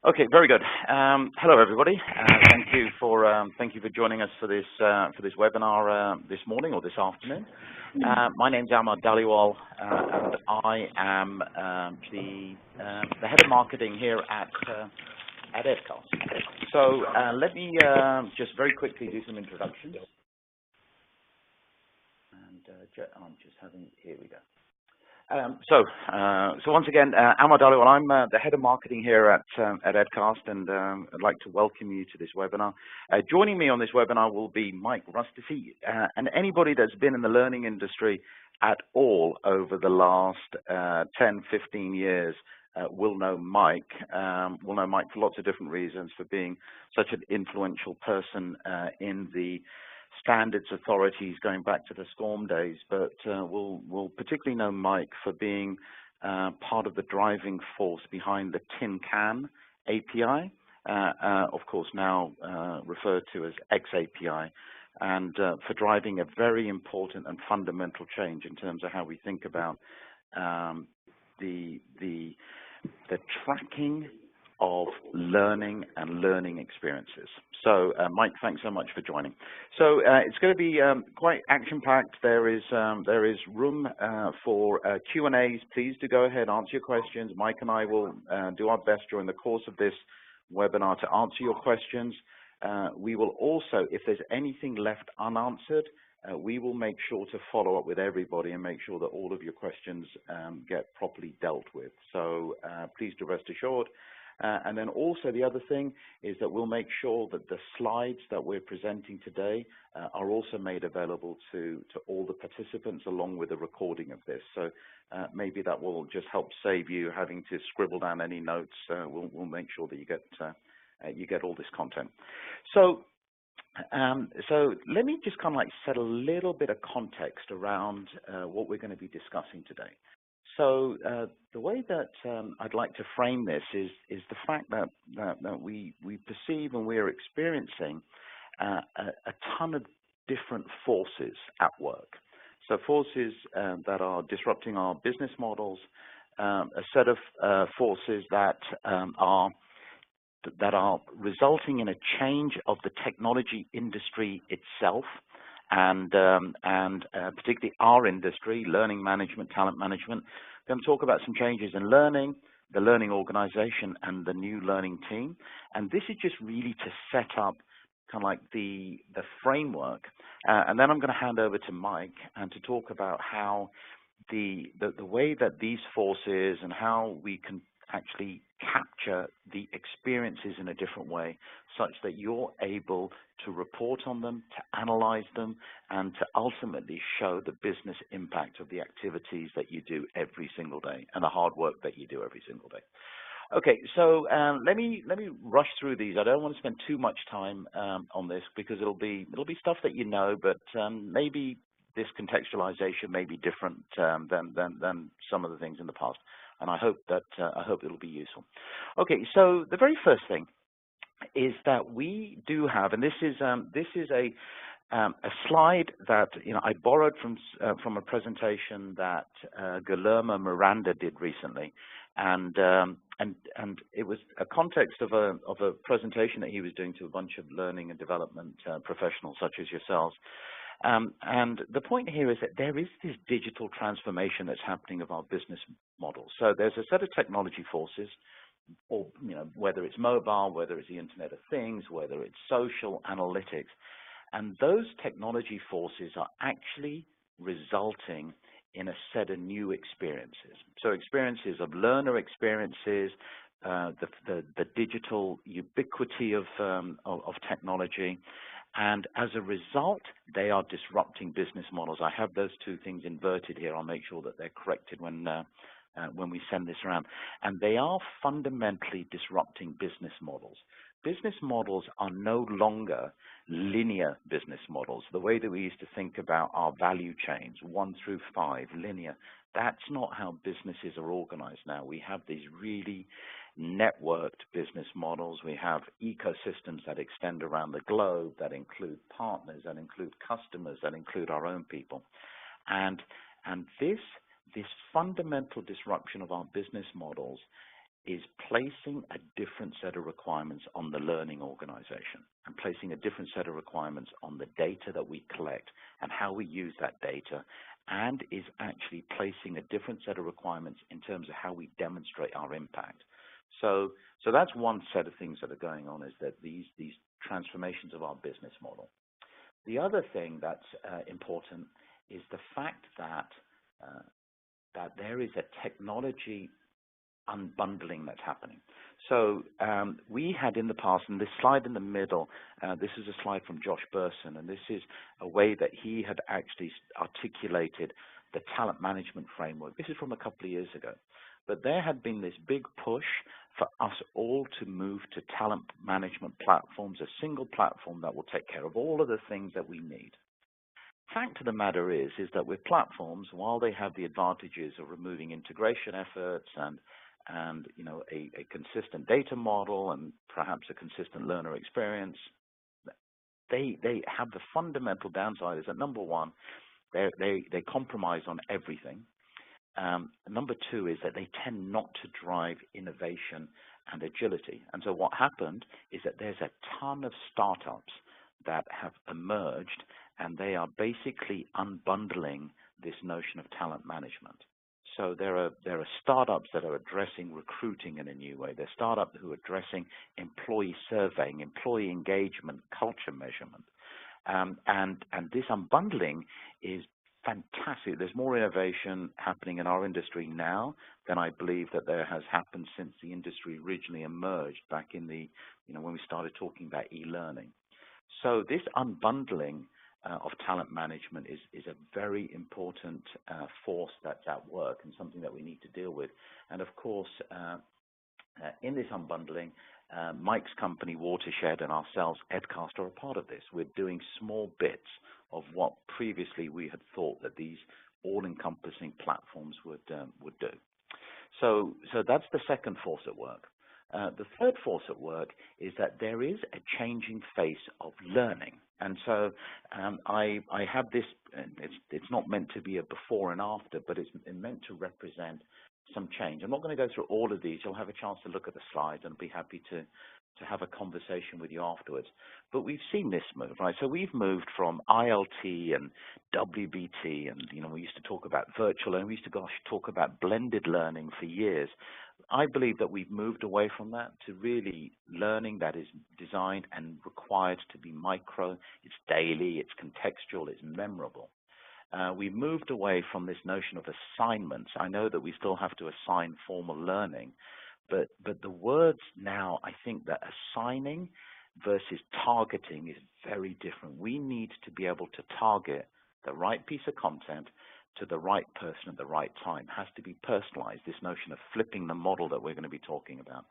Okay, very good. Hello, everybody. Thank you for joining us for this webinar this morning or this afternoon. My name's Amar Dhaliwal, and I am the head of marketing here at EdCast. So let me just very quickly do some introductions. And I'm just having here we go. So once again, Amar Dhaliwal, I'm the head of marketing here at EdCast, and I'd like to welcome you to this webinar. Joining me on this webinar will be Mike Rustici, and anybody that's been in the learning industry at all over the last 10, 15 years will know Mike. Will know Mike for lots of different reasons, for being such an influential person in the standards authorities going back to the SCORM days, but we'll particularly know Mike for being part of the driving force behind the Tin Can API, of course now referred to as xAPI, and for driving a very important and fundamental change in terms of how we think about the tracking of learning and learning experiences. So, Mike, thanks so much for joining. So it's going to be quite action-packed. There is room for Q&As. Please do go ahead, answer your questions. Mike and I will do our best during the course of this webinar to answer your questions. We will also, if there's anything left unanswered, we will make sure to follow up with everybody and make sure that all of your questions get properly dealt with. So please do rest assured. And then also the other thing is that we'll make sure that the slides that we're presenting today are also made available to all the participants along with a recording of this. So maybe that will just help save you having to scribble down any notes. We'll make sure that you get all this content. So let me just kind of like set a little bit of context around what we're going to be discussing today. So the way that I'd like to frame this is the fact that we perceive and we're experiencing a ton of different forces at work. So forces that are disrupting our business models, a set of forces that are resulting in a change of the technology industry itself, and particularly our industry, learning management, talent management. We're going to talk about some changes in learning, the learning organization, and the new learning team. And this is just really to set up kind of like the framework. And then I'm going to hand over to Mike and to talk about how the way that these forces and how we can actually capture the experiences in a different way, such that you're able to report on them, to analyze them, and to ultimately show the business impact of the activities that you do every single day and the hard work that you do every single day. Okay, so let me rush through these. I don't want to spend too much time on this because it'll be stuff that you know, but maybe this contextualization may be different than some of the things in the past. And I hope it'll be useful. Okay, so the very first thing is that we do have, and this is a slide that I borrowed from a presentation that Guillermo Miranda did recently, and it was a context of a presentation that he was doing to a bunch of learning and development professionals such as yourselves. And the point here is that there is this digital transformation that's happening of our business model. So there's a set of technology forces, or whether it's mobile, whether it's the Internet of Things, whether it's social analytics, and those technology forces are actually resulting in a set of new experiences. So experiences of learner experiences, the digital ubiquity of technology. And as a result, they are disrupting business models. I have those two things inverted here. I'll make sure that they're corrected when we send this around. And they are fundamentally disrupting business models. Business models are no longer linear business models. The way that we used to think about our value chains, 1 through 5, linear, that's not how businesses are organized now. We have these really networked business models. We have ecosystems that extend around the globe, that include partners, that include customers, that include our own people. And this fundamental disruption of our business models is placing a different set of requirements on the learning organization and placing a different set of requirements on the data that we collect and how we use that data, and is actually placing a different set of requirements in terms of how we demonstrate our impact. So that's one set of things that are going on, is that these transformations of our business model. The other thing that's important is the fact that there is a technology unbundling that's happening. So we had in the past, and this slide in the middle, this is a slide from Josh Burson, and this is a way that he had actually articulated the talent management framework. This is from a couple of years ago. But there had been this big push for us all to move to talent management platforms, a single platform that will take care of all of the things that we need. Fact of the matter is that with platforms, while they have the advantages of removing integration efforts and you know, a consistent data model and perhaps a consistent learner experience, they have the fundamental downside is that, number one, they compromise on everything. Number two is that they tend not to drive innovation and agility. And so what happened is that there's a ton of startups that have emerged, and they are basically unbundling this notion of talent management. So there are startups that are addressing recruiting in a new way. There are startups who are addressing employee surveying, employee engagement, culture measurement. And this unbundling is fantastic. There's more innovation happening in our industry now than I believe that there has happened since the industry originally emerged back in the, you know, when we started talking about e-learning. So this unbundling of talent management is a very important force that's at work and something that we need to deal with. And of course, in this unbundling, Mike's company, Watershed, and ourselves, EdCast, are a part of this. We're doing small bits of what previously we had thought that these all-encompassing platforms would do. So that's the second force at work. The third force at work is that there is a changing face of learning. And so I have this, it's not meant to be a before and after, but it's meant to represent some change. I'm not going to go through all of these. You'll have a chance to look at the slides, and I'll be happy to have a conversation with you afterwards. But we've seen this move, right? So we've moved from ILT and WBT, and you know, we used to talk about virtual learning. We used to talk about blended learning for years. I believe that we've moved away from that to really learning that is designed and required to be micro. It's daily, it's contextual, it's memorable. We moved away from this notion of assignments. I know that we still have to assign formal learning, but the words now, I think that assigning versus targeting is very different. We need to be able to target the right piece of content to the right person at the right time. It has to be personalized, this notion of flipping the model that we're going to be talking about.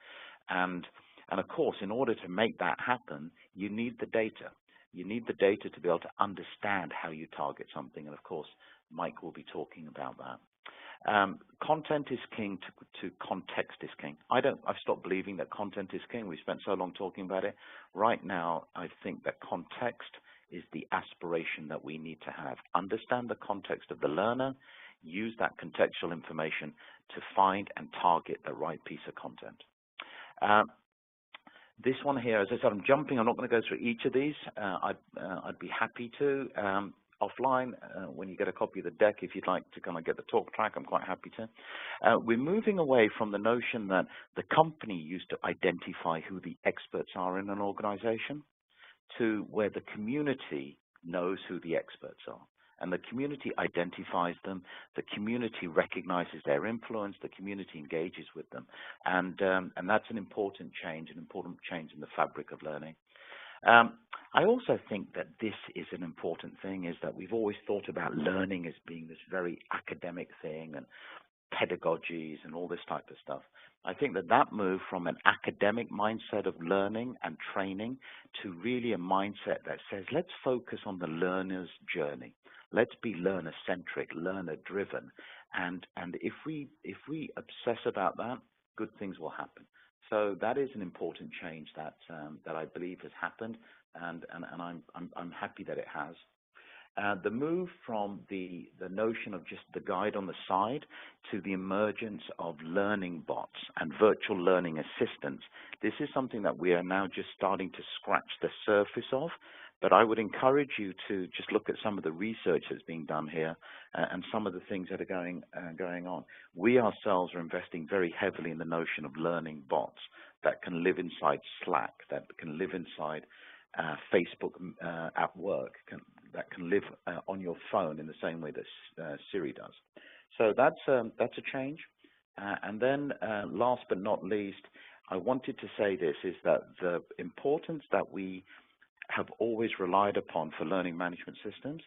And of course, in order to make that happen, you need the data. You need the data to be able to understand how you target something. And of course, Mike will be talking about that. Content is king to context is king. I've stopped believing that content is king. We spent so long talking about it. Right now, I think that context is the aspiration that we need to have. Understand the context of the learner, use that contextual information to find and target the right piece of content. This one here, as I said, I'm jumping. I'm not going to go through each of these. I'd be happy to offline when you get a copy of the deck. If you'd like to kind of get the talk track, I'm quite happy to. We're moving away from the notion that the company used to identify who the experts are in an organization to where the community knows who the experts are. And the community identifies them, the community recognizes their influence, the community engages with them. And that's an important change in the fabric of learning. I also think that this is an important thing, is that we've always thought about learning as being this very academic thing and pedagogies and all this type of stuff. I think that move from an academic mindset of learning and training to really a mindset that says, let's focus on the learner's journey. Let's be learner-centric, learner-driven. And if we obsess about that, good things will happen. So that is an important change that I believe has happened, and I'm happy that it has. The move from the notion of just the guide on the side to the emergence of learning bots and virtual learning assistants, this is something that we are now just starting to scratch the surface of. But I would encourage you to just look at some of the research that's being done here and some of the things that are going on. We ourselves are investing very heavily in the notion of learning bots that can live inside Slack, that can live inside Facebook at work, that can live on your phone in the same way that Siri does. So that's a change. And then last but not least, I wanted to say this, is that the importance that we have always relied upon for learning management systems,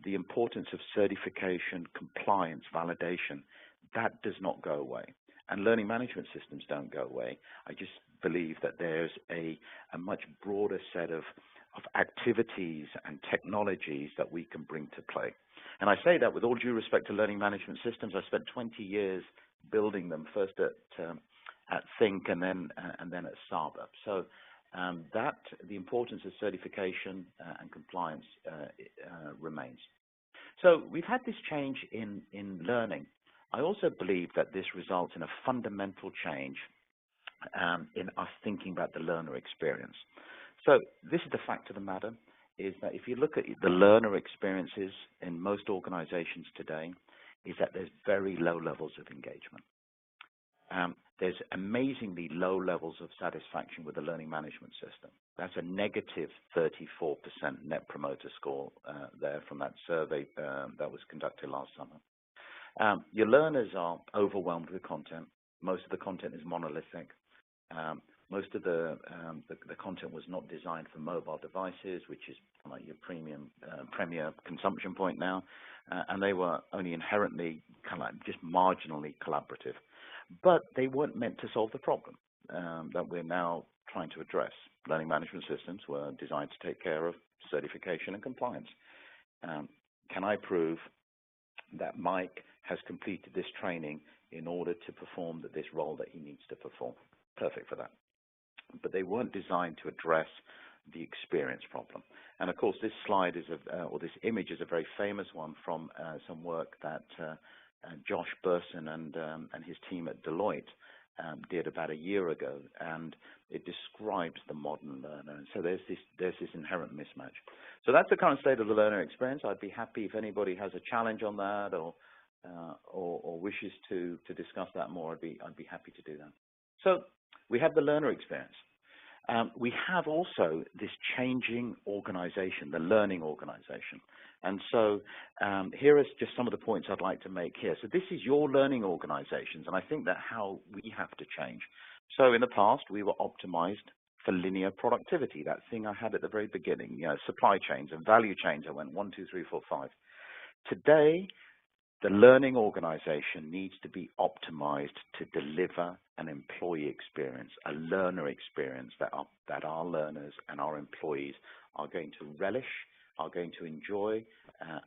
the importance of certification, compliance, validation, that does not go away. And learning management systems don't go away. I just believe that there's a much broader set of activities and technologies that we can bring to play. And I say that with all due respect to learning management systems. I spent 20 years building them, first at Think and then at Startup. So that the importance of certification and compliance remains. So we've had this change in learning. I also believe that this results in a fundamental change in us thinking about the learner experience. So this is the fact of the matter, is that if you look at the learner experiences in most organizations today, is that there's very low levels of engagement. There's amazingly low levels of satisfaction with the learning management system. That's a negative 34% net promoter score there from that survey that was conducted last summer. Your learners are overwhelmed with content. Most of the content is monolithic. Most of the content was not designed for mobile devices, which is like your premier consumption point now, and they were only inherently kind of like just marginally collaborative. But they weren't meant to solve the problem that we're now trying to address. Learning management systems were designed to take care of certification and compliance. Can I prove that Mike has completed this training in order to perform this role that he needs to perform? Perfect for that. But they weren't designed to address the experience problem. And of course, this slide is or this image is a very famous one from some work that Josh Burson and his team at Deloitte did about a year ago, and it describes the modern learner. And so there's this inherent mismatch. So that's the current state of the learner experience. I'd be happy if anybody has a challenge on that or wishes to discuss that more. I'd be happy to do that. So we have the learner experience. We have also this changing organization, the learning organization. And so here are just some of the points I'd like to make here. So this is your learning organizations, and I think that how we have to change. So in the past, we were optimized for linear productivity, that thing I had at the very beginning, supply chains and value chains. I went 1, 2, 3, 4, 5. Today, the learning organization needs to be optimized to deliver an employee experience, a learner experience that our learners and our employees are going to relish, are going to enjoy,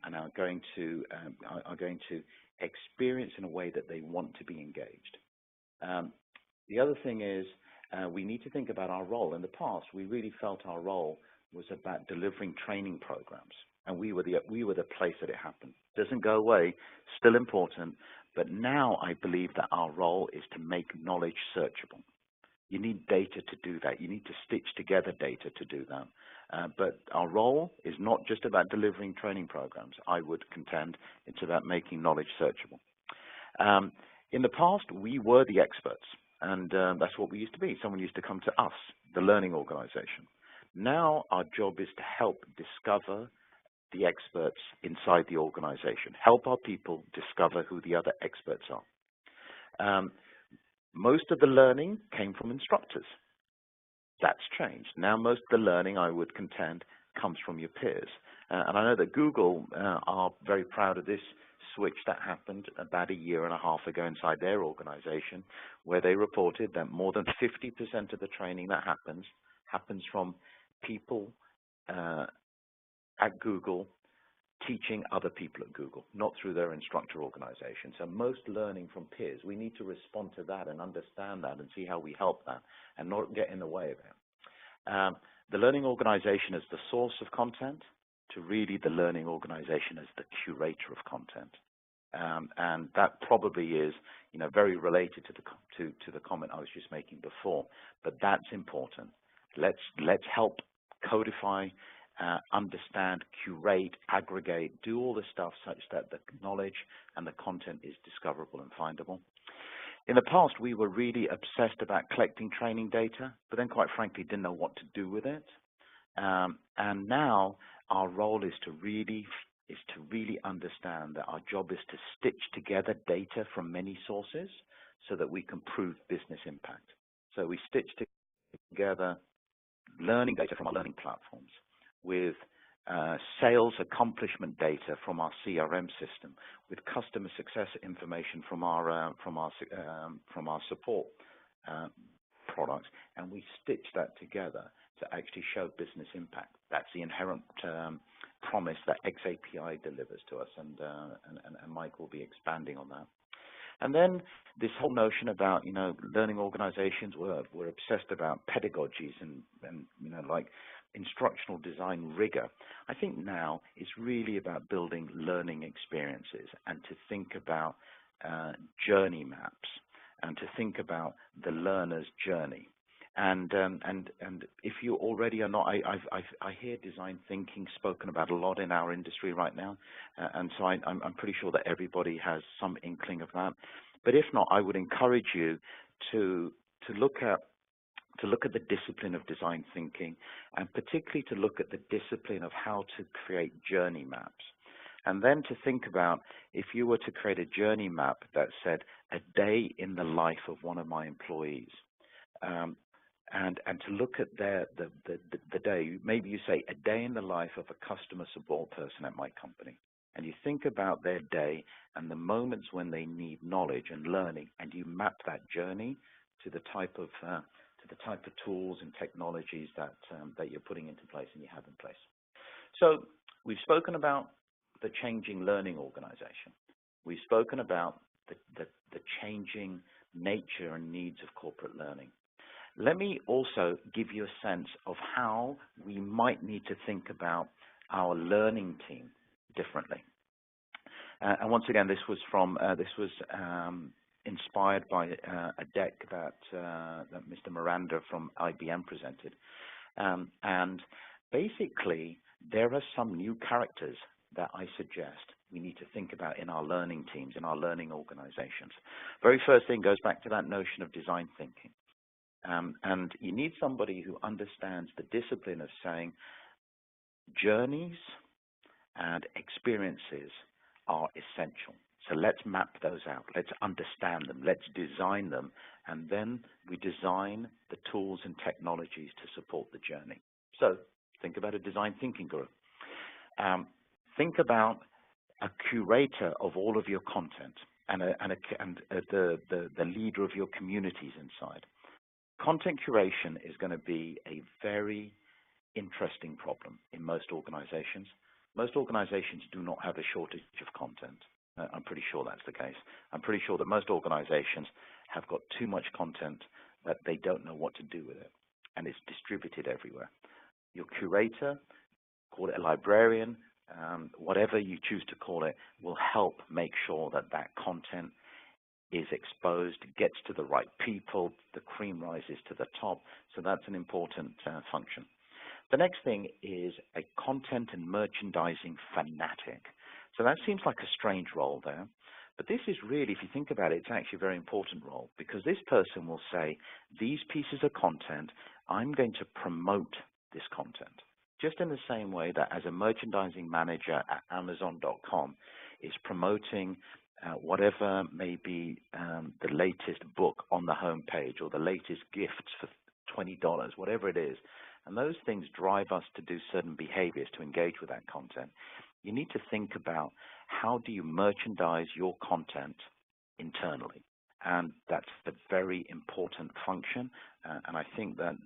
and are going to experience in a way that they want to be engaged. The other thing is we need to think about our role. In the past, we really felt our role was about delivering training programs, and we were the place that it happened. Doesn't go away, still important, but now I believe that our role is to make knowledge searchable. You need data to do that. You need to stitch together data to do that. But our role is not just about delivering training programs. I would contend it's about making knowledge searchable. In the past, we were the experts, and that's what we used to be. Someone used to come to us, the learning organization. Now our job is to help discover the experts inside the organization, help our people discover who the other experts are. Most of the learning came from instructors. That's changed. Now most of the learning, I would contend, comes from your peers. And I know that Google are very proud of this switch that happened about a year and a half ago inside their organization, where they reported that more than 50% of the training that happens from people at Google teaching other people at Google, not through their instructor organization. So most learning from peers. We need to respond to that and understand that and see how we help that and not get in the way of it. The learning organization is the source of content to really the learning organization as the curator of content. And that probably is, very related to the comment I was just making before. But that's important. Let's help codify, understand, curate, aggregate, do all the stuff such that the knowledge and the content is discoverable and findable. In the past, we were really obsessed about collecting training data, but then quite frankly didn't know what to do with it. And now our role is to really understand that our job is to stitch together data from many sources so that we can prove business impact. So we stitch together learning data from our learning platforms with sales accomplishment data from our CRM system, with customer success information from our support products, and we stitch that together to actually show business impact. That's the inherent promise that xAPI delivers to us, and Mike will be expanding on that. And then this whole notion about, learning organizations, we're obsessed about pedagogies and like instructional design rigor. I think now it's really about building learning experiences and to think about journey maps and to think about the learner's journey. And if you already are not, I hear design thinking spoken about a lot in our industry right now, and so I'm pretty sure that everybody has some inkling of that. But if not, I would encourage you to look at the discipline of design thinking, and particularly to look at the discipline of how to create journey maps. And then to think about if you were to create a journey map that said a day in the life of one of my employees, and to look at the day, maybe you say a day in the life of a customer support person at my company, and you think about their day and the moments when they need knowledge and learning, and you map that journey to the type of tools and technologies that you're putting into place and you have in place. So we've spoken about the changing learning organization. We've spoken about the changing nature and needs of corporate learning. Let me also give you a sense of how we might need to think about our learning team differently. And once again, this was inspired by a deck that Mr. Miranda from IBM presented. And basically, there are some new characters that I suggest we need to think about in our learning teams, in our learning organizations. Very first thing goes back to that notion of design thinking. And you need somebody who understands the discipline of saying journeys and experiences are essential. So let's map those out. Let's understand them. Let's design them. And then we design the tools and technologies to support the journey. So think about a design thinking group. Think about a curator of all of your content and the leader of your communities inside. Content curation is going to be a very interesting problem in most organizations. Most organizations do not have a shortage of content. I'm pretty sure that's the case. I'm pretty sure that most organizations have got too much content that they don't know what to do with it, and it's distributed everywhere. Your curator, call it a librarian, whatever you choose to call it, will help make sure that that content is exposed, gets to the right people, the cream rises to the top. So that's an important function. The next thing is a content and merchandising fanatic. So that seems like a strange role there, but this is really, if you think about it, it's actually a very important role, because this person will say, these pieces of content, I'm going to promote this content. Just in the same way that as a merchandising manager at Amazon.com is promoting whatever may be the latest book on the homepage or the latest gifts for $20, whatever it is, and those things drive us to do certain behaviors to engage with that content. You need to think about how do you merchandise your content internally, and that's a very important function. And I think that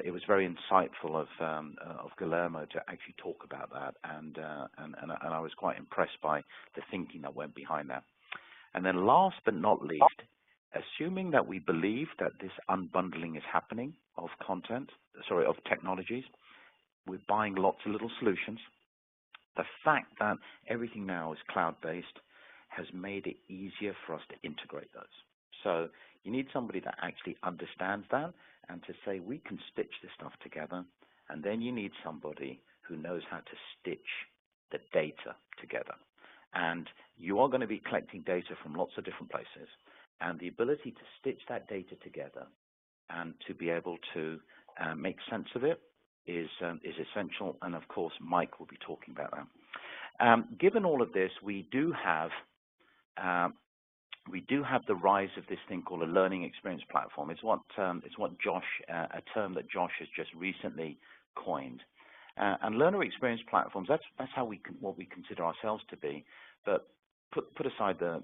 it was very insightful of Guillermo to actually talk about that, and I was quite impressed by the thinking that went behind that. And then last but not least, assuming that we believe that this unbundling is happening of technologies, we're buying lots of little solutions. The fact that everything now is cloud-based has made it easier for us to integrate those. So you need somebody that actually understands that and to say, we can stitch this stuff together. And then you need somebody who knows how to stitch the data together. And you are going to be collecting data from lots of different places. And the ability to stitch that data together and to be able to make sense of it is essential. And of course, Mike will be talking about that. Given all of this, we do have the rise of this thing called a learning experience platform. It's what Josh, a term that Josh has just recently coined. And learner experience platforms, that's how what we consider ourselves to be. But put aside the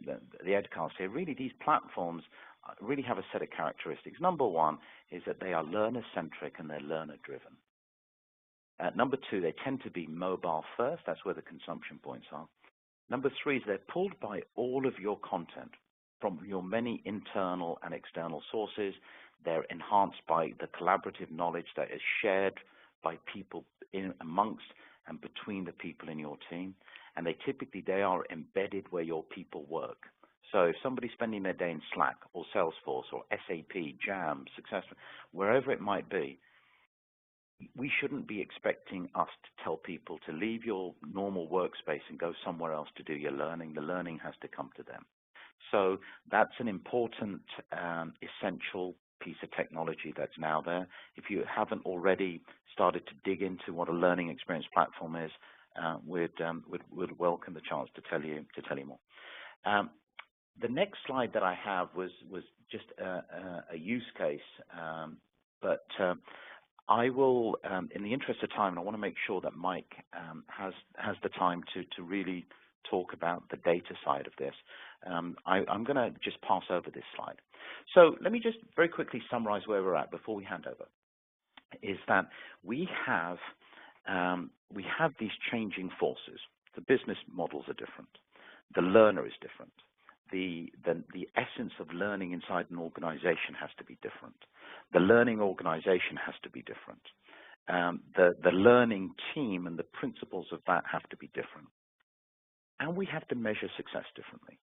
EdCast here, really these platforms really have a set of characteristics. Number one is that they are learner-centric and they're learner-driven. Number two, they tend to be mobile first. That's where the consumption points are. Number three is they're pulled by all of your content from your many internal and external sources. They're enhanced by the collaborative knowledge that is shared by people amongst and between the people in your team. And they are embedded where your people work. So if somebody's spending their day in Slack or Salesforce or SAP, Jam, SuccessFactors, wherever it might be, we shouldn't be expecting us to tell people to leave your normal workspace and go somewhere else to do your learning. The learning has to come to them. So that's an important, essential piece of technology that's now there. If you haven't already started to dig into what a learning experience platform is, we'd welcome the chance to tell you more. The next slide that I have was just a use case, but I will, in the interest of time, and I want to make sure that Mike has the time to really talk about the data side of this. I'm going to just pass over this slide. So let me just very quickly summarize where we're at before we hand over. Is that we have these changing forces. The business models are different. The learner is different. The essence of learning inside an organization has to be different. The learning organization has to be different. The learning team and the principles of that have to be different. And we have to measure success differently.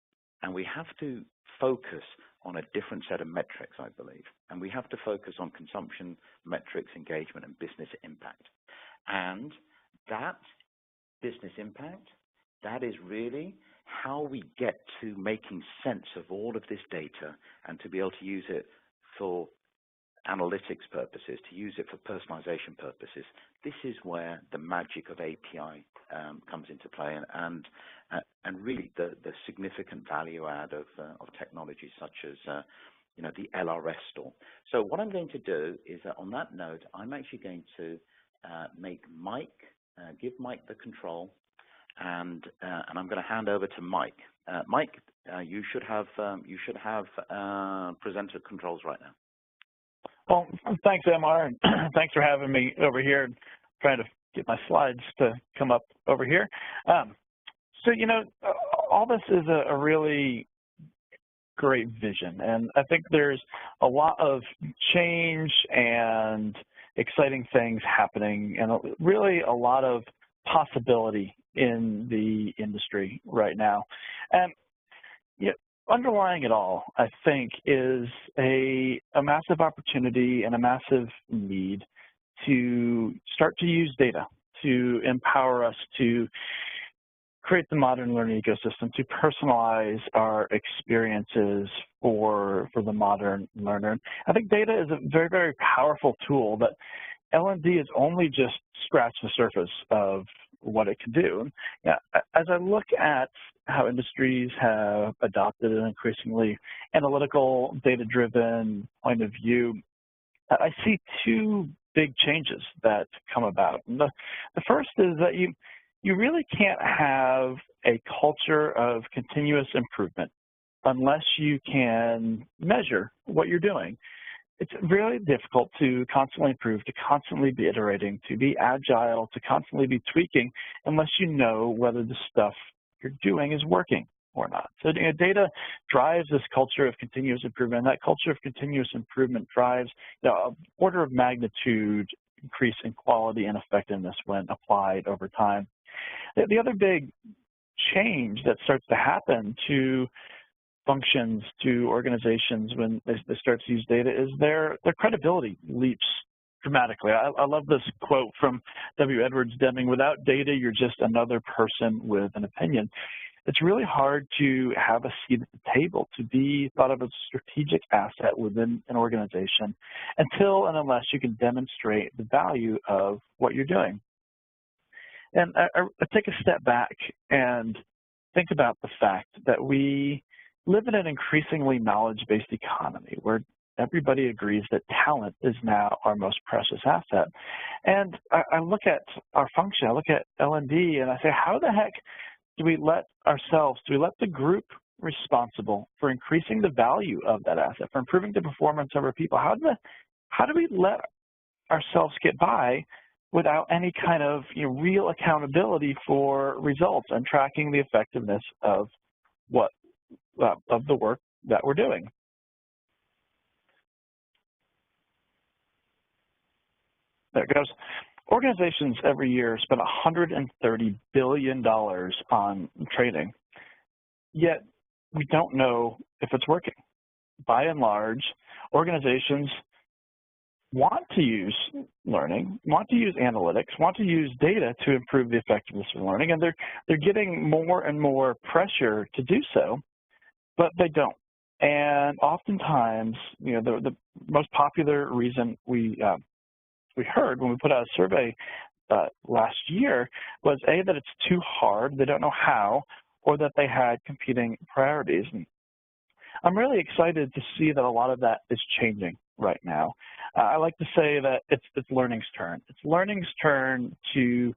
And we have to focus on a different set of metrics, I believe. And we have to focus on consumption metrics, engagement, and business impact. And that business impact, that is really how we get to making sense of all of this data and to be able to use it for analytics purposes, to use it for personalization purposes. This is where the magic of API comes into play, and really the significant value add of technologies such as the LRS store. So what I'm going to do is that on that note, I'm actually going to give Mike the control, and I'm going to hand over to Mike. Mike, you should have presenter controls right now. Well, thanks, Amar, and thanks for having me over here and trying to get my slides to come up over here. So, all this is a really great vision, and I think there's a lot of change and exciting things happening, and really a lot of possibility in the industry right now. And underlying it all, I think, is a massive opportunity and a massive need to start to use data to empower us to create the modern learning ecosystem, to personalize our experiences for the modern learner. I think data is a very, very powerful tool that L&D has only just scratched the surface of what it can do. As I look at how industries have adopted an increasingly analytical, data-driven point of view, I see two big changes that come about. And the first is that you really can't have a culture of continuous improvement unless you can measure what you're doing. It's really difficult to constantly improve, to constantly be iterating, to be agile, to constantly be tweaking, unless you know whether the stuff you're doing is working or not. So data drives this culture of continuous improvement, and that culture of continuous improvement drives an order of magnitude increase in quality and effectiveness when applied over time. The other big change that starts to happen to functions, to organizations when they start to use data is their credibility leaps dramatically. I love this quote from W. Edwards Deming: "Without data, you're just another person with an opinion." It's really hard to have a seat at the table, to be thought of as a strategic asset within an organization until and unless you can demonstrate the value of what you're doing. And I take a step back and think about the fact that we live in an increasingly knowledge-based economy where everybody agrees that talent is now our most precious asset. And I look at our function, I look at L&D, and I say, how the heck do we let the group responsible for increasing the value of that asset, for improving the performance of our people, how do we let ourselves get by without any kind of real accountability for results and tracking the effectiveness of the work that we're doing? There it goes. Organizations every year spend $130 billion on training, yet we don't know if it's working. By and large, organizations want to use learning, want to use analytics, want to use data to improve the effectiveness of learning, and they're getting more and more pressure to do so, but they don't. And oftentimes, the most popular reason we heard when we put out a survey last year was that it's too hard, they don't know how, or that they had competing priorities. And I'm really excited to see that a lot of that is changing right now. I like to say that it's learning's turn. It's learning's turn to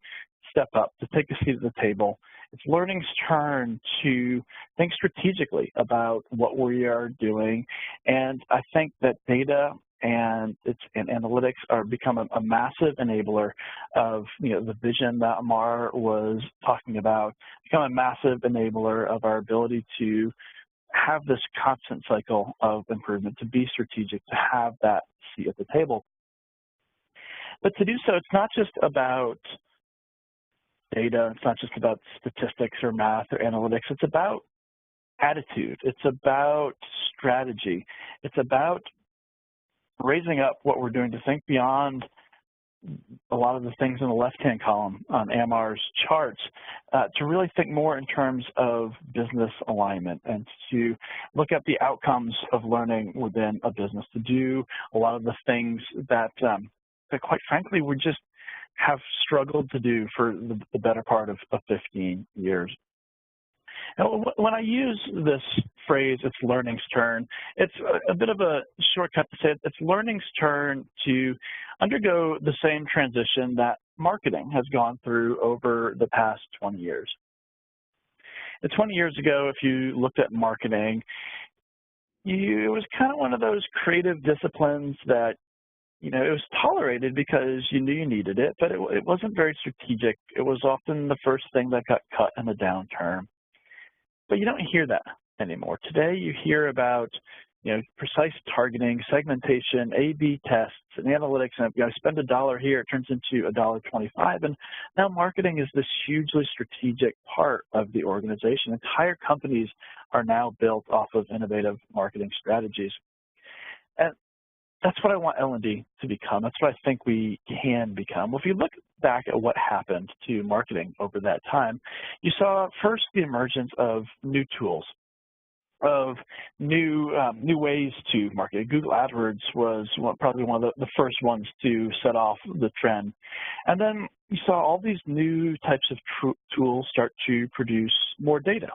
step up, to take a seat at the table. It's learning's turn to think strategically about what we are doing. And I think that data and analytics are become a massive enabler of the vision that Amar was talking about, become a massive enabler of our ability to have this constant cycle of improvement, to be strategic, to have that seat at the table. But to do so, it's not just about data, it's not just about statistics or math or analytics, it's about attitude, it's about strategy, it's about raising up what we're doing to think beyond a lot of the things in the left-hand column on Amar's charts, to really think more in terms of business alignment and to look at the outcomes of learning within a business, to do a lot of the things that quite frankly we just have struggled to do for the better part of 15 years. Now, when I use this phrase, it's learning's turn, it's a bit of a shortcut to say it's learning's turn to undergo the same transition that marketing has gone through over the past 20 years. 20 years ago, if you looked at marketing, it was kind of one of those creative disciplines that it was tolerated because you knew you needed it, but it wasn't very strategic. It was often the first thing that got cut in a downturn. But you don't hear that anymore. Today you hear about precise targeting, segmentation, A/B tests, and analytics. And I spend $1 here, it turns into $1.25. And now marketing is this hugely strategic part of the organization. Entire companies are now built off of innovative marketing strategies. And that's what I want L&D to become. That's what I think we can become. Well, if you look back at what happened to marketing over that time, you saw first the emergence of new tools, of new ways to market. Google AdWords was probably one of the first ones to set off the trend. And then you saw all these new types of tools start to produce more data.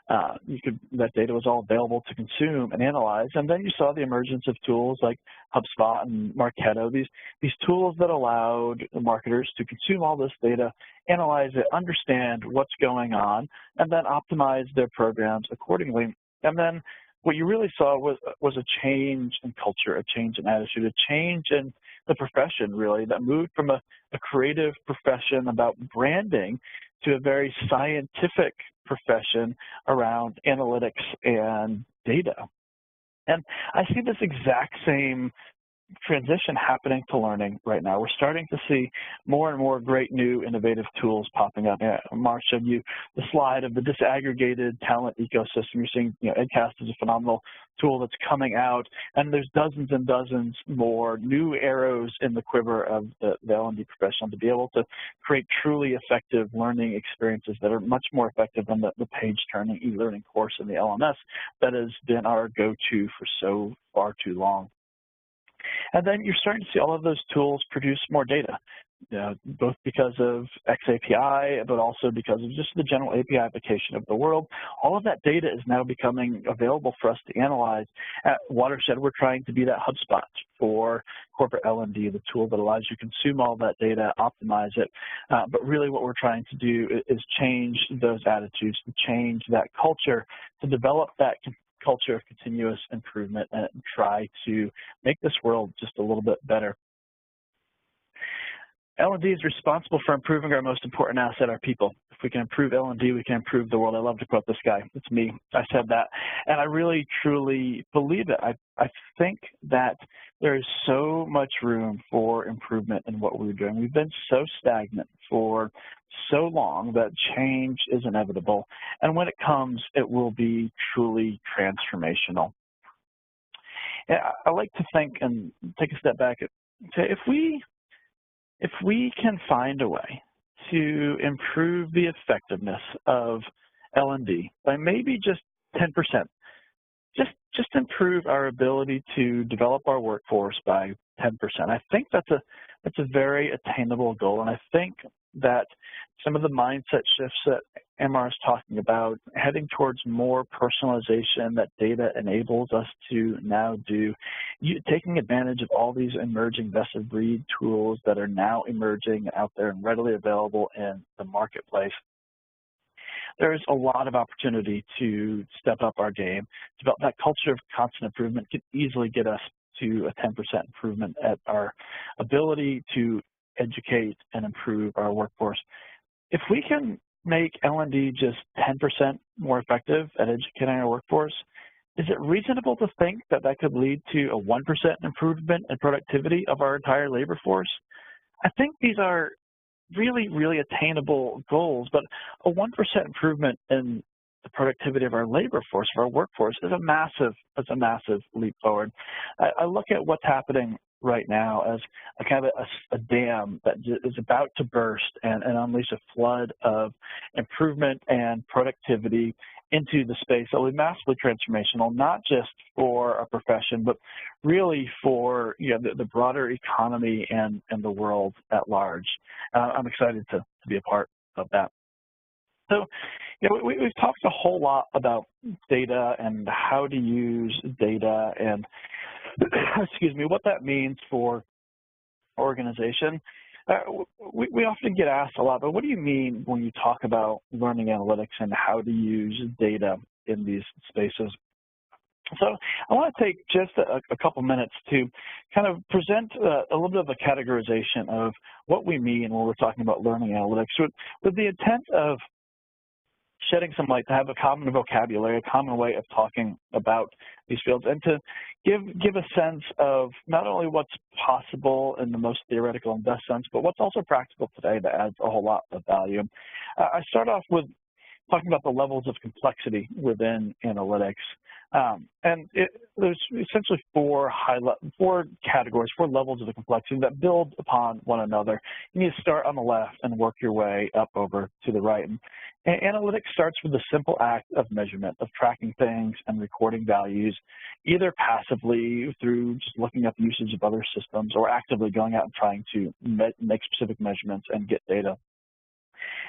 That data was all available to consume and analyze, and then you saw the emergence of tools like HubSpot and Marketo, these tools that allowed marketers to consume all this data, analyze it, understand what's going on, and then optimize their programs accordingly. And then what you really saw was a change in culture, a change in attitude, a change in the profession, really, that moved from a creative profession about branding to a very scientific profession around analytics and data. And I see this exact same transition happening to learning right now. We're starting to see more and more great new innovative tools popping up. Amar showed you the slide of the disaggregated talent ecosystem. You're seeing, EdCast is a phenomenal tool that's coming out, and there's dozens and dozens more new arrows in the quiver of the L&D professional to be able to create truly effective learning experiences that are much more effective than the page-turning e-learning course in the LMS that has been our go-to for so far too long. And then you're starting to see all of those tools produce more data, both because of xAPI, but also because of just the general API application of the world. All of that data is now becoming available for us to analyze. At Watershed, we're trying to be that HubSpot for corporate L&D, the tool that allows you to consume all that data, optimize it. But really what we're trying to do is change those attitudes, to change that culture, to develop that culture of continuous improvement and try to make this world just a little bit better. L&D is responsible for improving our most important asset, our people. If we can improve L&D, we can improve the world. I love to quote this guy. It's me. I said that. And I really, truly believe it. I think that there is so much room for improvement in what we're doing. We've been so stagnant for so long that change is inevitable. And when it comes, it will be truly transformational. I like to think and take a step back and say, if we can find a way to improve the effectiveness of L&D by maybe just 10%, just improve our ability to develop our workforce by 10%. I think that's a very attainable goal, and I think that some of the mindset shifts that Amar is talking about, heading towards more personalization that data enables us to now do, taking advantage of all these emerging best-of-breed tools that are now emerging out there and readily available in the marketplace. There's a lot of opportunity to step up our game. Develop that culture of constant improvement can easily get us to a 10% improvement at our ability to educate and improve our workforce. If we can make L&D just 10% more effective at educating our workforce, is it reasonable to think that that could lead to a 1% improvement in productivity of our entire labor force? I think these are really, really attainable goals, but a 1% improvement in the productivity of our labor force, of our workforce, is a massive leap forward. I look at what's happening right now as a kind of a dam that is about to burst and unleash a flood of improvement and productivity into the space that will be massively transformational, not just for a profession, but really for the broader economy and the world at large. I'm excited to be a part of that. So, we've talked a whole lot about data and how to use data and, excuse me, what that means for organization. We often get asked a lot, but what do you mean when you talk about learning analytics and how to use data in these spaces? So I want to take just a couple minutes to kind of present a little bit of a categorization of what we mean when we're talking about learning analytics, with the intent of shedding some light, to have a common vocabulary, a common way of talking about these fields, and to give a sense of not only what's possible in the most theoretical and best sense, but what's also practical today that adds a whole lot of value. I start off with talking about the levels of complexity within analytics. And there's essentially four categories, four levels of the complexity that build upon one another. You need to start on the left and work your way up over to the right. And analytics starts with the simple act of measurement, of tracking things and recording values, either passively through just looking up usage of other systems or actively going out and trying to make specific measurements and get data.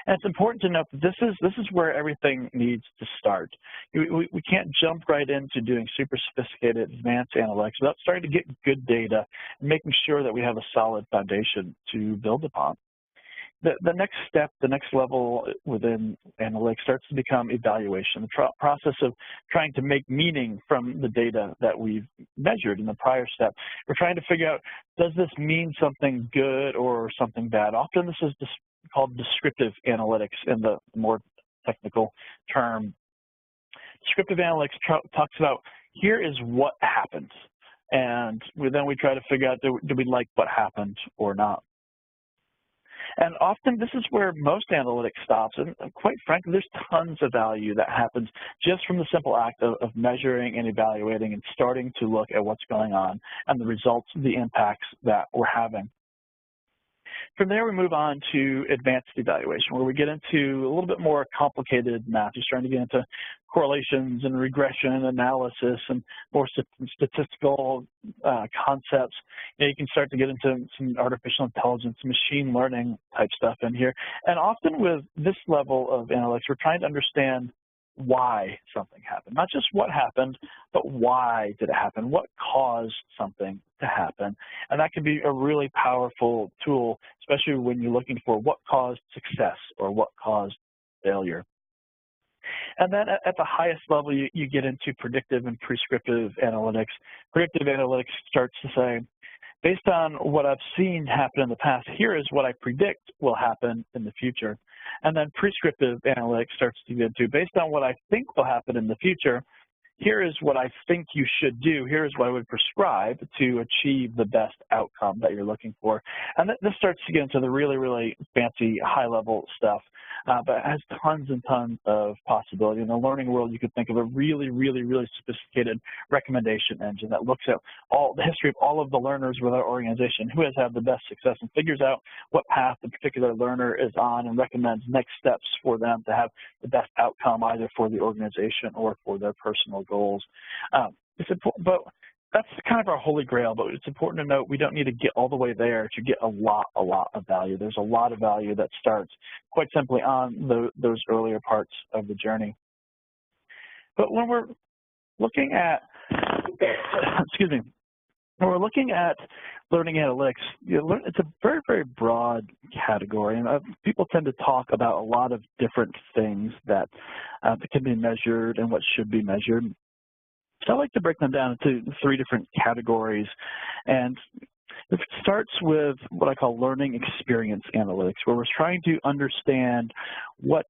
And it's important to note that this is where everything needs to start. We can't jump right into doing super sophisticated advanced analytics without starting to get good data and making sure that we have a solid foundation to build upon. The next step, the next level within analytics starts to become evaluation, the process of trying to make meaning from the data that we've measured in the prior step. We're trying to figure out, does this mean something good or something bad? Often this is called descriptive analytics in the more technical term. Descriptive analytics talks about, here is what happens. and then we try to figure out, do we like what happened or not? And often this is where most analytics stops, and quite frankly, there's tons of value that happens just from the simple act of measuring and evaluating and starting to look at what's going on and the results, the impacts that we're having. From there, we move on to advanced evaluation, where we get into a little bit more complicated math. You're starting to get into correlations and regression analysis and more statistical concepts. You can start to get into some artificial intelligence, machine learning type stuff in here. And often with this level of analytics, we're trying to understand why something happened. Not just what happened, but why did it happen? What caused something to happen? And that can be a really powerful tool, especially when you're looking for what caused success or what caused failure. And then at the highest level, you get into predictive and prescriptive analytics. Predictive analytics starts to say, based on what I've seen happen in the past, here is what I predict will happen in the future. And then prescriptive analytics starts to get into, based on what I think will happen in the future, here is what I think you should do. Here is what I would prescribe to achieve the best outcome that you're looking for. And this starts to get into the really, really fancy high-level stuff, but it has tons and tons of possibility. In the learning world, you could think of a really, really, really sophisticated recommendation engine that looks at all the history of all of the learners with our organization, who has had the best success, and figures out what path the particular learner is on and recommends next steps for them to have the best outcome, either for the organization or for their personal goals. It's important, but that's kind of our holy grail, but it's important to note we don't need to get all the way there to get a lot of value. There's a lot of value that starts quite simply on those earlier parts of the journey. But when we're looking at, excuse me, when we're looking at learning analytics, it's a very, very broad category, and people tend to talk about a lot of different things that can be measured and what should be measured. So I like to break them down into 3 different categories, and it starts with what I call learning experience analytics, where we're trying to understand what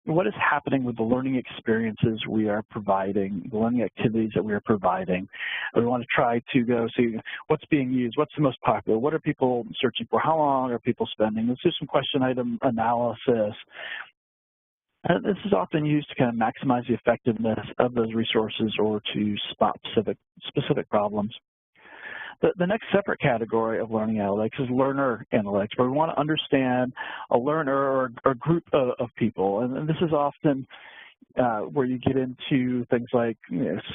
is happening with the learning experiences we are providing, the learning activities that we are providing. We want to try to go see what's being used, what's the most popular, what are people searching for, how long are people spending. Let's do some question item analysis. And this is often used to kind of maximize the effectiveness of those resources or to spot specific problems. The next separate category of learning analytics is learner analytics, where we want to understand a learner or a group of people. And this is often where you get into things like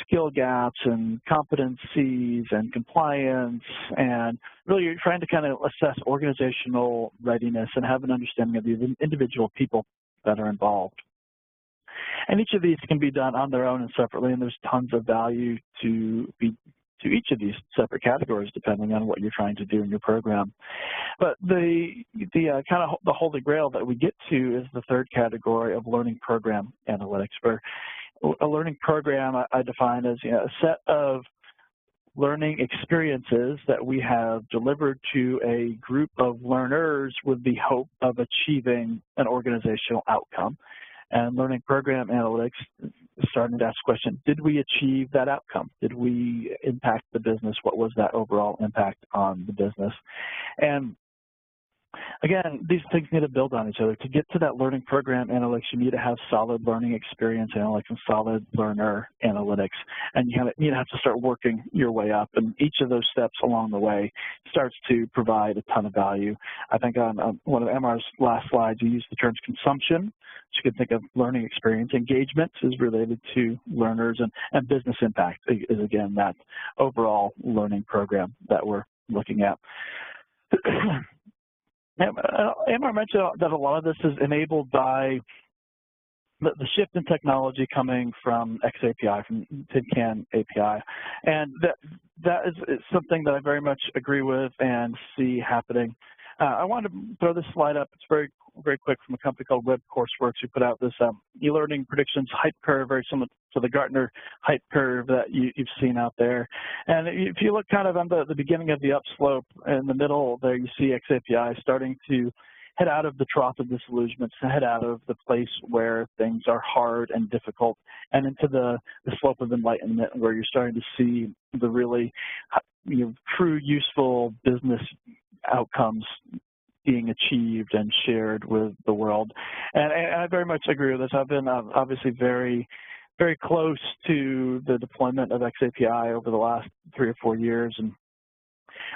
skill gaps and competencies and compliance, and really you're trying to kind of assess organizational readiness and have an understanding of the individual people that are involved. And each of these can be done on their own and separately, and there's tons of value to each of these separate categories depending on what you're trying to do in your program. But the kind of the holy grail that we get to is the third category of learning program analytics, where a learning program I define as a set of learning experiences that we have delivered to a group of learners with the hope of achieving an organizational outcome. And learning program analytics is starting to ask the question, did we achieve that outcome? Did we impact the business? What was that overall impact on the business? And again, these things need to build on each other. To get to that learning program analytics, you need to have solid learning experience analytics and solid learner analytics. And you have to start working your way up. And each of those steps along the way starts to provide a ton of value. I think on one of Amar's last slides, you used the terms consumption. So you can think of learning experience. Engagement is related to learners, and business impact is, again, that overall learning program that we're looking at. Amar mentioned that a lot of this is enabled by the shift in technology coming from xAPI, from TIDCAN API, and that is something that I very much agree with and see happening. I wanted to throw this slide up. It's very quick, from a company called Web Courseworks, who put out this e-learning predictions hype curve, very similar to the Gartner hype curve that you've seen out there. And if you look kind of on the beginning of the upslope, in the middle there you see xAPI starting to head out of the trough of disillusionment, to head out of the place where things are hard and difficult, and into the slope of enlightenment, where you're starting to see the really true, useful business outcomes being achieved and shared with the world. And I very much agree with this. I've been obviously very close to the deployment of xAPI over the last 3 or 4 years, and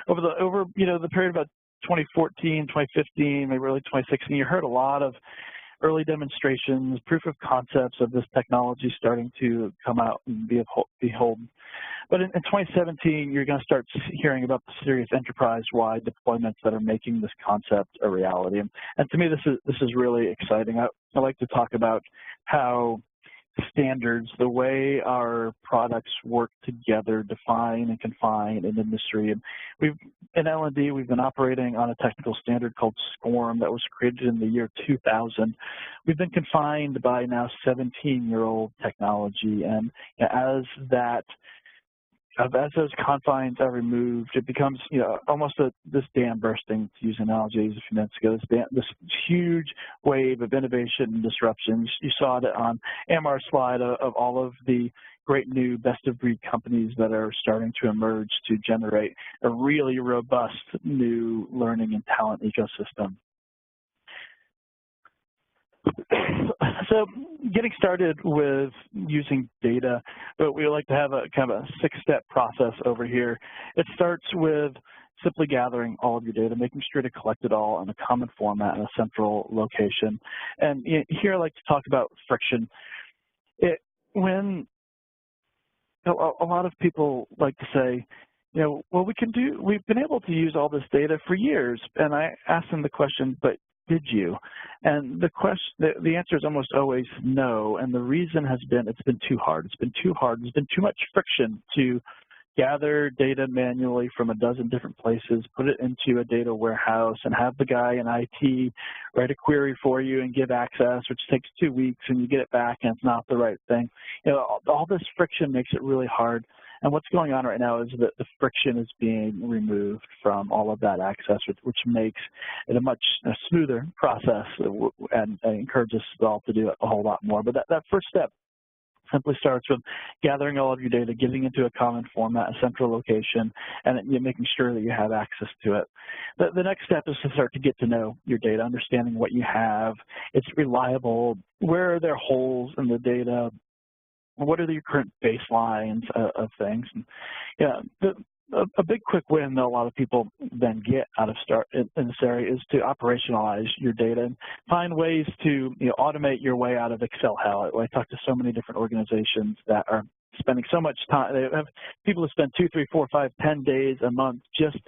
over the period about 2014, 2015, maybe early 2016, you heard a lot of early demonstrations, proof of concepts of this technology starting to come out and be beholden. But in 2017, you're going to start hearing about the serious enterprise-wide deployments that are making this concept a reality. And to me, this is really exciting. I like to talk about how standards, the way our products work together, define and confine an industry. And in L&D, we've been operating on a technical standard called SCORM that was created in the year 2000. We've been confined by now 17-year-old technology, and as those confines are removed, it becomes, almost this dam bursting, to use analogies a few minutes ago, this huge wave of innovation and disruption. You saw it on Amar's slide of all of the great new best-of-breed companies that are starting to emerge to generate a really robust new learning and talent ecosystem. So getting started with using data, but we like to have a kind of a 6-step process over here. It starts with simply gathering all of your data, making sure to collect it all in a common format in a central location. And here I like to talk about friction. When a lot of people like to say, well, we've been able to use all this data for years. And I ask them the question, but did you? And the answer is almost always no. And the reason has been it's been too hard. It's been too hard. There's been too much friction to gather data manually from a dozen different places, put it into a data warehouse, and have the guy in IT write a query for you and give access, which takes 2 weeks, and you get it back, and it's not the right thing. All this friction makes it really hard. And what's going on right now is that the friction is being removed from all of that access, which makes it a much smoother process and encourages us all to do it a whole lot more. But that first step simply starts with gathering all of your data, getting into a common format, a central location, and making sure that you have access to it. The next step is to start to get to know your data, understanding what you have. It's reliable. Where are there holes in the data? What are your current baselines of things? And, a big quick win that a lot of people then get out of in this area is to operationalize your data and find ways to automate your way out of Excel hell. I talk to so many different organizations that are spending so much time. They have people who spend 2, 3, 4, 5, 10 days a month just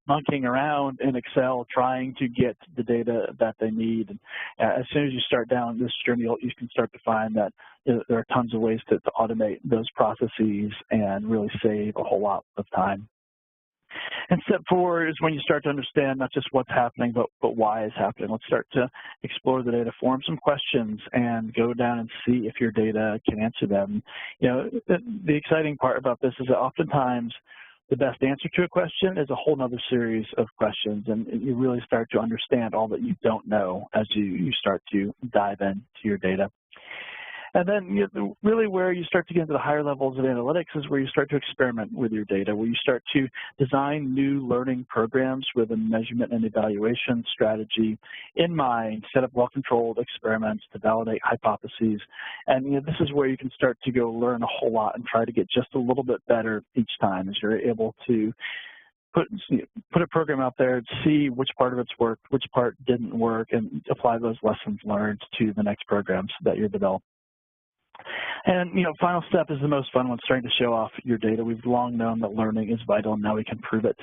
monkeying around in Excel trying to get the data that they need. And as soon as you start down this journey, you can start to find that there are tons of ways to automate those processes and really save a whole lot of time. And step 4 is when you start to understand not just what's happening, but why it's happening. Let's start to explore the data, form some questions, and go down and see if your data can answer them. The exciting part about this is that oftentimes the best answer to a question is a whole other series of questions, and you really start to understand all that you don't know as you start to dive into your data. And then really where you start to get into the higher levels of analytics is where you start to experiment with your data, where you start to design new learning programs with a measurement and evaluation strategy in mind, set up well-controlled experiments to validate hypotheses. And this is where you can start to go learn a whole lot and try to get just a little bit better each time as you're able to put a program out there, see which part of it's worked, which part didn't work, and apply those lessons learned to the next programs that you're developing. And, final step is the most fun one, starting to show off your data. We've long known that learning is vital, and now we can prove it.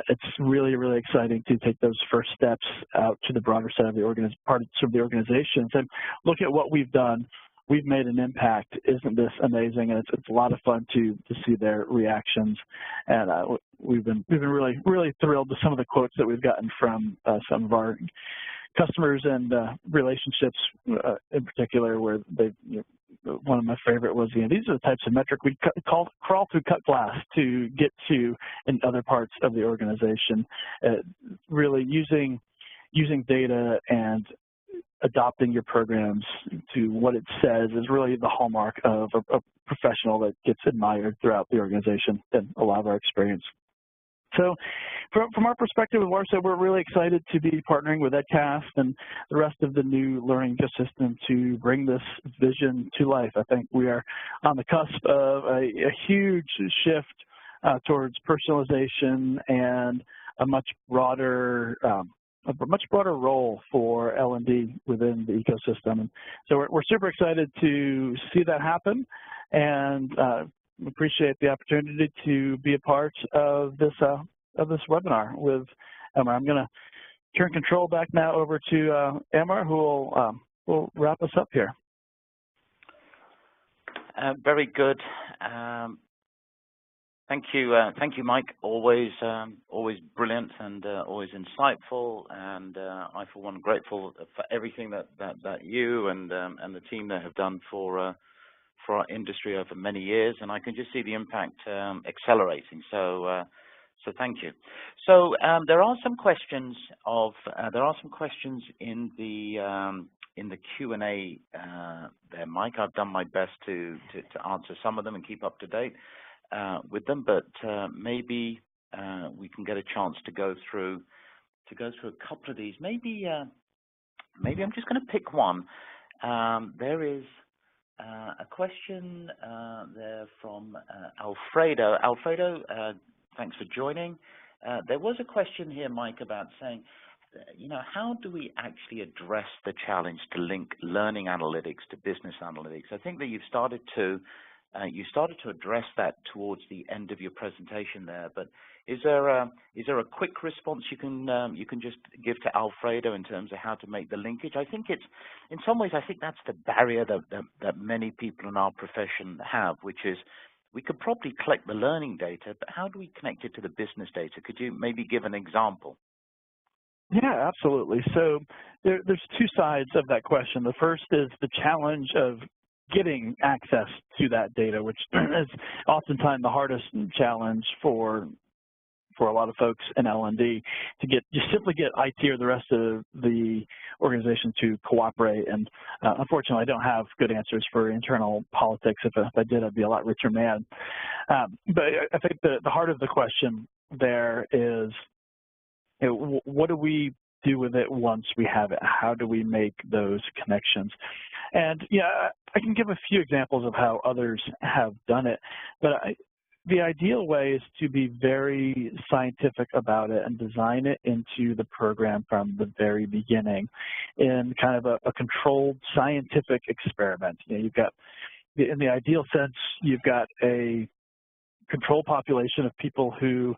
It's really, really exciting to take those first steps out to the broader set of the parts of the organizations and look at what we've done. We've made an impact. Isn't this amazing? And it's a lot of fun to see their reactions. And we've been really, really thrilled with some of the quotes that we've gotten from some of our customers and relationships in particular, where they, one of my favorite was, these are the types of metric we crawl through cut glass to get to in other parts of the organization. Really using using data and adopting your programs to what it says is really the hallmark of a professional that gets admired throughout the organization and a lot of our experience. So from our perspective with Watershed, we're really excited to be partnering with EdCast and the rest of the new learning ecosystem to bring this vision to life. I think we are on the cusp of a huge shift towards personalization and a much broader role for L&D within the ecosystem. And so we're super excited to see that happen, and appreciate the opportunity to be a part of this webinar with Amar. I'm going to turn control back now over to Amar, who will wrap us up here. Very good. Thank you, Mike. Always brilliant and always insightful. And I, for one, grateful for everything that you and the team there have done for our industry over many years. And I can just see the impact accelerating. So thank you. So there are some questions in the Q&A there, Mike. I've done my best to answer some of them and keep up to date with them, but maybe we can get a chance to go through a couple of these. Maybe I'm just going to pick one. There is a question there from Alfredo. Alfredo, thanks for joining. There was a question here, Mike, about saying, how do we actually address the challenge to link learning analytics to business analytics? I think that you've started to address that towards the end of your presentation there, but is there a quick response you can just give to Alfredo in terms of how to make the linkage? I think it's, in some ways, I think that's the barrier that many people in our profession have, which is we could probably collect the learning data, but how do we connect it to the business data? Could you maybe give an example? Yeah, absolutely. So there's two sides of that question. The first is the challenge of getting access to that data, which is oftentimes the hardest challenge for a lot of folks in L&D to simply get IT or the rest of the organization to cooperate. And unfortunately, I don't have good answers for internal politics. If I did, I'd be a lot richer man. But I think the heart of the question there is, what do we do with it once we have it? How do we make those connections? And I can give a few examples of how others have done it, but the ideal way is to be very scientific about it and design it into the program from the very beginning in kind of a controlled scientific experiment. You've got, in the ideal sense, you've got a control population of people who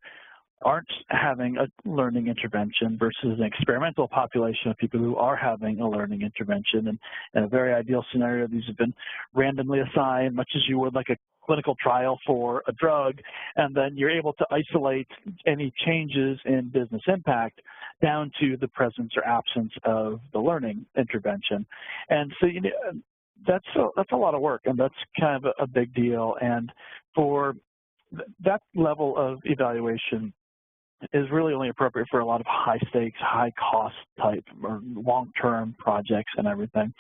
aren't having a learning intervention versus an experimental population of people who are having a learning intervention. And in a very ideal scenario, these have been randomly assigned, much as you would like a clinical trial for a drug, and then you're able to isolate any changes in business impact down to the presence or absence of the learning intervention. And so that's a lot of work, and that's kind of a big deal. And for that level of evaluation is really only appropriate for a lot of high stakes, high cost type or long-term projects and everything.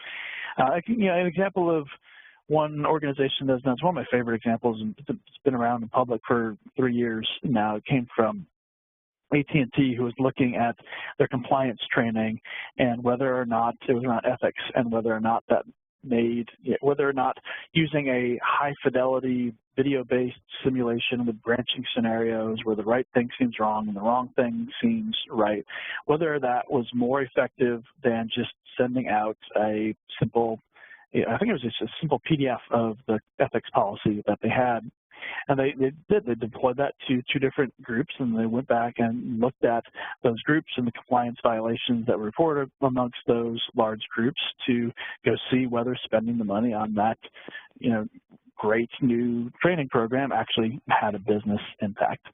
An example of one organization that's one of my favorite examples, and it's been around in public for 3 years now. It came from AT&T, who was looking at their compliance training and whether or not it was around ethics and whether or not using a high fidelity video-based simulation with branching scenarios where the right thing seems wrong and the wrong thing seems right, whether that was more effective than just sending out a simple, I think it was just a simple PDF of the ethics policy that they had. And they deployed that to 2 different groups, and they went back and looked at those groups and the compliance violations that were reported amongst those large groups to go see whether spending the money on that, great new training program actually had a business impact.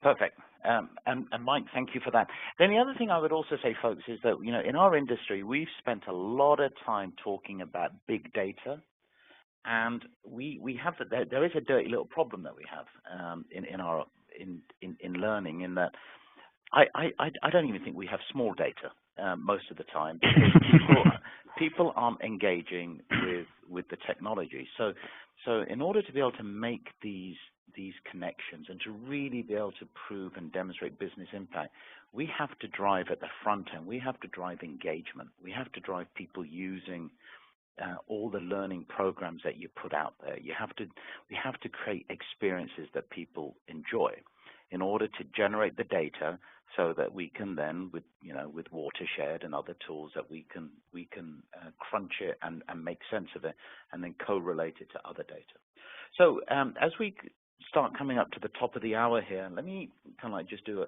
Perfect. And Mike, thank you for that. Then the other thing I would also say, folks, is that, in our industry, we've spent a lot of time talking about big data, and we have there is a dirty little problem that we have in in learning, in that I don't even think we have small data most of the time, because people aren't engaging with the technology. So in order to be able to make these connections and to really be able to prove and demonstrate business impact, we have to drive at the front end. We have to drive engagement. We have to drive people using all the learning programs that you put out there. We have to create experiences that people enjoy in order to generate the data, so that we can then, with Watershed and other tools, that we can crunch it and make sense of it, and then correlate it to other data. So as we start coming up to the top of the hour here, let me kind of like just do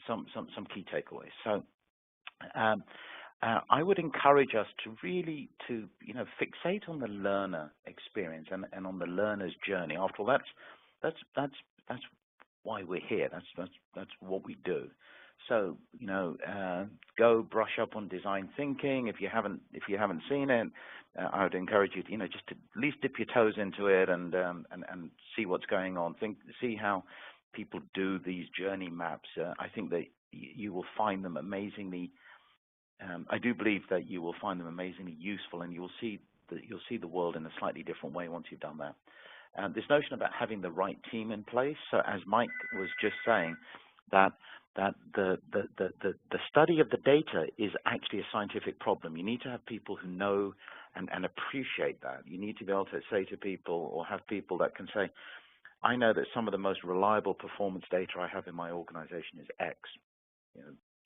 some key takeaways. So I would encourage us to really fixate on the learner experience and on the learner's journey. After all, that's why we're here. That's what we do. So go brush up on design thinking. If you haven't seen it, I would encourage you to just to at least dip your toes into it and see what's going on. See how people do these journey maps. I think that you will find them amazingly. I do believe that you will find them amazingly useful, and you'll see the world in a slightly different way once you've done that. This notion about having the right team in place. So as Mike was just saying, that the study of the data is actually a scientific problem. You need to have people who know and appreciate that. You need to be able to say to people, or have people that can say, I know that some of the most reliable performance data I have in my organization is X.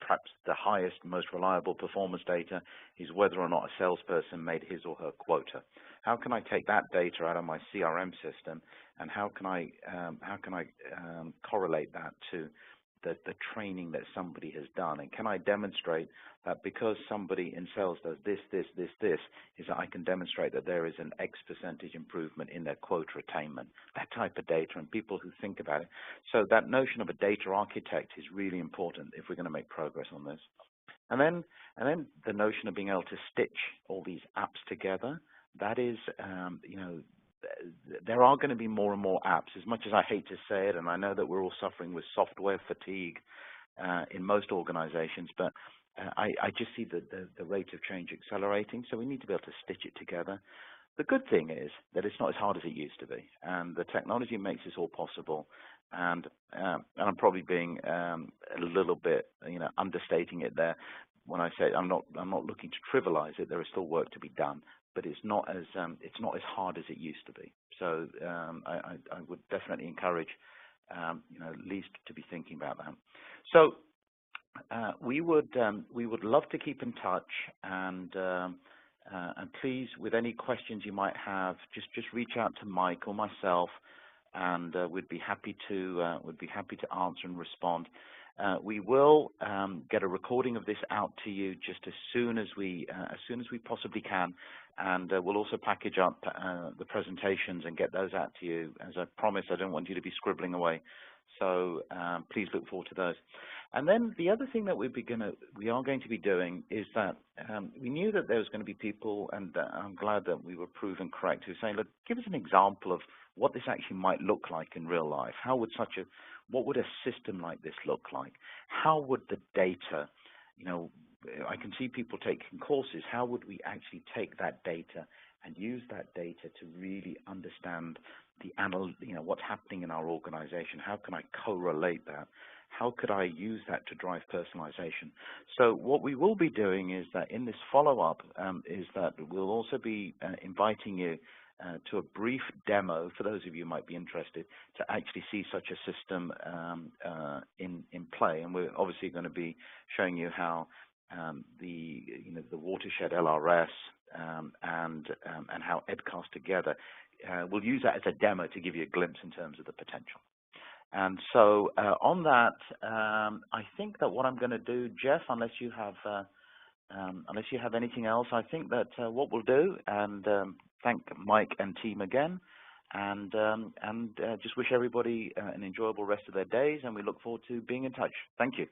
Perhaps the highest, most reliable performance data is whether or not a salesperson made his or her quota. How can I take that data out of my CRM system, and how can I correlate that to the training that somebody has done? And can I demonstrate that because somebody in sales does this, is that I can demonstrate that there is an X percentage improvement in their quota attainment? That type of data, and people who think about it. So that notion of a data architect is really important if we're going to make progress on this. And then the notion of being able to stitch all these apps together. That is, there are going to be more and more apps. As much as I hate to say it, and I know that we're all suffering with software fatigue in most organizations, but I just see the rate of change accelerating, so we need to be able to stitch it together. The good thing is that it's not as hard as it used to be, and the technology makes this all possible. And I'm probably being a little bit, understating it there when I say I'm not looking to trivialize it. There is still work to be done, but it's not as hard as it used to be. So I would definitely encourage at least to be thinking about that. So we would love to keep in touch, and please, with any questions you might have, just reach out to Mike or myself, and we'd be happy to answer and respond. We will get a recording of this out to you just as soon as we possibly can, and we'll also package up the presentations and get those out to you. As I promised, I don't want you to be scribbling away, so please look forward to those. And then the other thing that we are going to be doing is that we knew that there was going to be people, and I'm glad that we were proven correct, who were saying, look, give us an example of what this actually might look like in real life. What would a system like this look like? How would the data, I can see people taking courses. How would we actually take that data and use that data to really understand what's happening in our organization? How can I correlate that? How could I use that to drive personalization? So what we will be doing is that in this follow-up is that we'll also be inviting you to a brief demo, for those of you who might be interested, to actually see such a system in play. And we're obviously going to be showing you how the Watershed LRS and how EdCast together, we'll use that as a demo to give you a glimpse in terms of the potential. And so on that, I think that what I'm going to do, Jeff, unless you have anything else, I think that what we'll do, and thank Mike and team again, and just wish everybody an enjoyable rest of their days, and we look forward to being in touch. Thank you.